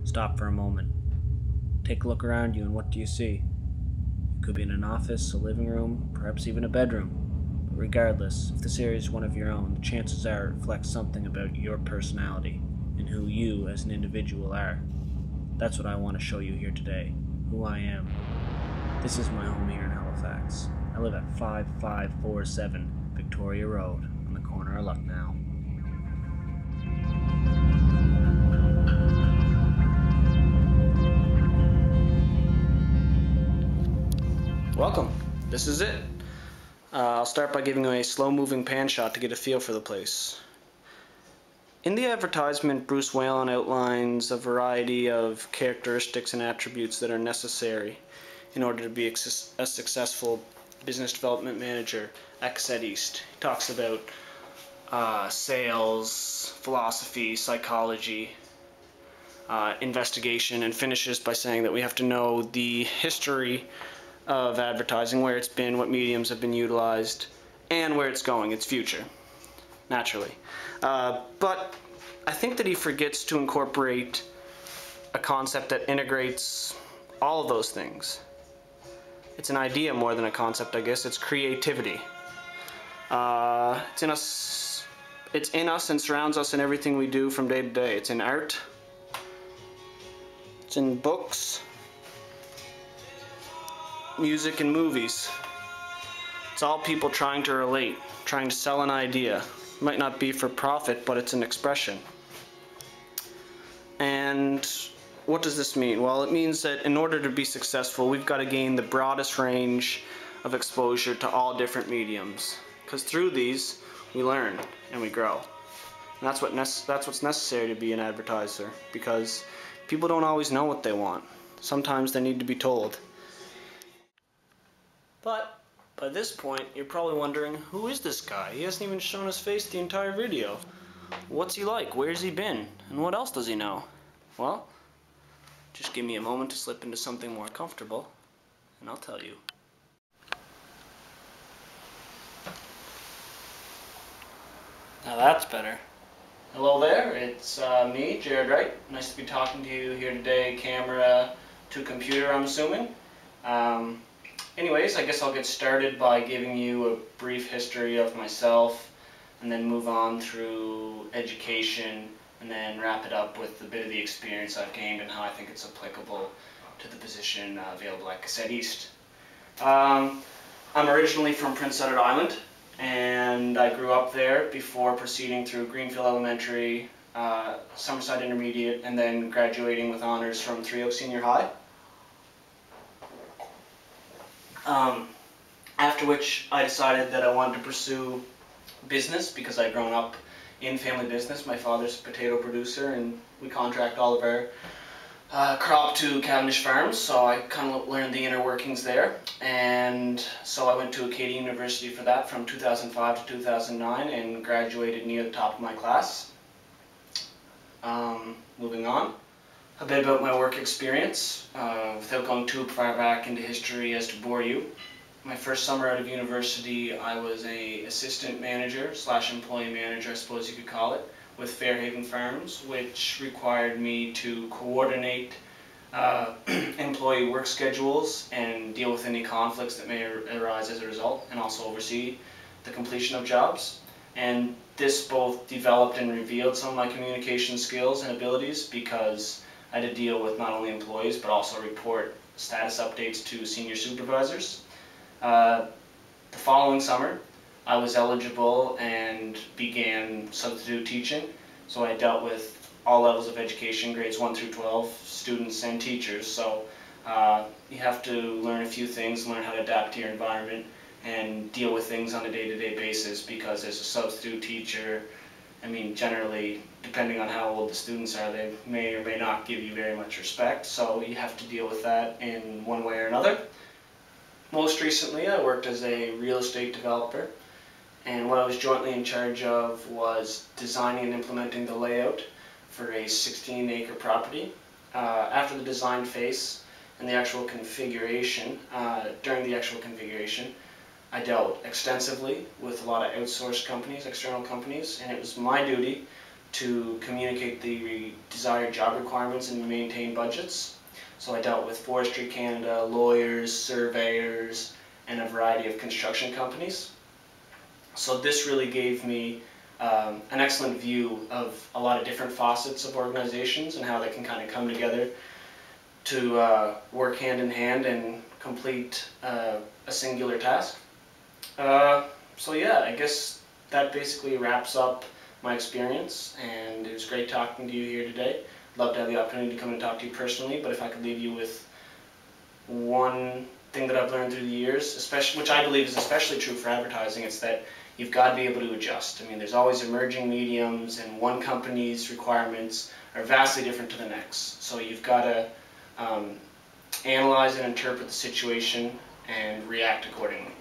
Stop for a moment. Take a look around you, and what do you see? You could be in an office, a living room, perhaps even a bedroom. But regardless, if this area is one of your own, the chances are it reflects something about your personality and who you as an individual are. That's what I want to show you here today, who I am. This is my home here in Halifax. I live at 5547 Victoria Road on the corner of Lucknow. Welcome. This is it. I'll start by giving you a slow-moving pan shot to get a feel for the place. In the advertisement, Bruce Whalen outlines a variety of characteristics and attributes that are necessary in order to be a successful business development manager at Cossette East. He talks about sales, philosophy, psychology, investigation, and finishes by saying that we have to know the history of advertising, where it's been, what mediums have been utilized, and where it's going, its future, naturally. But I think that he forgets to incorporate a concept that integrates all of those things. It's an idea more than a concept, I guess. It's creativity. It's in us and surrounds us in everything we do from day to day. It's in art. It's in books, music, and movies. It's all people trying to relate, trying to sell an idea. It might not be for profit, but it's an expression. And what does this mean? Well, it means that in order to be successful, we've got to gain the broadest range of exposure to all different mediums, because through these we learn and we grow. And that's what's necessary to be an advertiser, because people don't always know what they want. Sometimes they need to be told. But by this point, you're probably wondering, who is this guy? He hasn't even shown his face the entire video. What's he like? Where's he been? And what else does he know? Well, just give me a moment to slip into something more comfortable, and I'll tell you. Now that's better. Hello there, it's me, Wright. Nice to be talking to you here today, camera to computer, I'm assuming. Anyways, I guess I'll get started by giving you a brief history of myself, and then move on through education, and then wrap it up with a bit of the experience I've gained and how I think it's applicable to the position available at Cossette East. I'm originally from Prince Edward Island, and I grew up there before proceeding through Greenfield Elementary, Summerside Intermediate, and then graduating with honors from Three Oaks Senior High. After which I decided that I wanted to pursue business, because I'd grown up in family business. My father's a potato producer, and we contract all of our crop to Cavendish Farms, so I kind of learned the inner workings there. And so I went to Acadia University for that from 2005 to 2009 and graduated near the top of my class. Moving on. A bit about my work experience, without going too far back into history as to bore you. My first summer out of university, I was an assistant manager / employee manager, I suppose you could call it, with Fairhaven Farms, which required me to coordinate employee work schedules and deal with any conflicts that may arise as a result, and also oversee the completion of jobs. And this both developed and revealed some of my communication skills and abilities, because I had to deal with not only employees but also report status updates to senior supervisors. The following summer, I was eligible and began substitute teaching, so I dealt with all levels of education, grades 1 through 12, students and teachers. So you have to learn a few things, learn how to adapt to your environment, and deal with things on a day-to-day basis, because as a substitute teacher, I mean, generally, depending on how old the students are, they may or may not give you very much respect, so you have to deal with that in one way or another. Most recently, I worked as a real estate developer, and what I was jointly in charge of was designing and implementing the layout for a 16-acre property. After the design phase and the actual configuration, during the actual configuration, I dealt extensively with a lot of outsourced companies, external companies, and it was my duty to communicate the desired job requirements and maintain budgets. So I dealt with Forestry Canada, lawyers, surveyors, and a variety of construction companies. So this really gave me an excellent view of a lot of different facets of organizations and how they can kind of come together to work hand in hand and complete a singular task. So yeah, I guess that basically wraps up my experience, and it was great talking to you here today. I'd love to have the opportunity to come and talk to you personally, but if I could leave you with one thing that I've learned through the years, especially, which I believe is especially true for advertising, it's that you've got to be able to adjust. I mean, there's always emerging mediums, and one company's requirements are vastly different to the next. So you've got to analyze and interpret the situation and react accordingly.